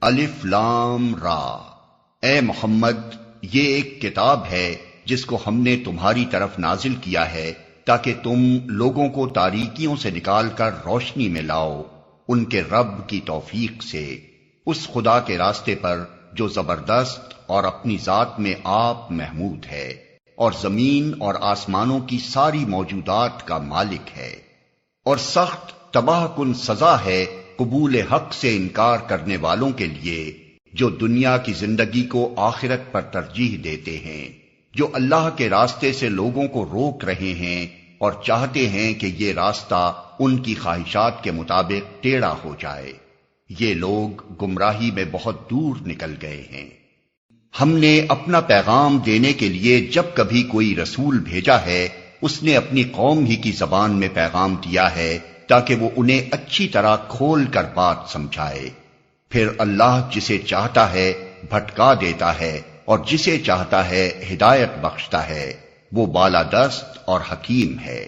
الف لام را۔ اے محمد، یہ ایک کتاب ہے جس کو ہم نے تمہاری طرف نازل کیا ہے تاکہ تم لوگوں کو تاریکیوں سے نکال کر روشنی میں لاؤ ان کے رب کی توفیق سے، اس خدا کے راستے پر جو زبردست اور اپنی ذات میں آپ محمود ہے اور زمین اور آسمانوں کی ساری موجودات کا مالک ہے، اور سخت تباہ کن سزا ہے قبول حق سے انکار کرنے والوں کے لیے جو دنیا کی زندگی کو آخرت پر ترجیح دیتے ہیں، جو اللہ کے راستے سے لوگوں کو روک رہے ہیں اور چاہتے ہیں کہ یہ راستہ ان کی خواہشات کے مطابق ٹیڑھا ہو جائے۔ یہ لوگ گمراہی میں بہت دور نکل گئے ہیں۔ ہم نے اپنا پیغام دینے کے لیے جب کبھی کوئی رسول بھیجا ہے، اس نے اپنی قوم ہی کی زبان میں پیغام دیا ہے تاکہ وہ انہیں اچھی طرح کھول کر بات سمجھائے۔ پھر اللہ جسے چاہتا ہے بھٹکا دیتا ہے اور جسے چاہتا ہے ہدایت بخشتا ہے، وہ بالادست اور حکیم ہے۔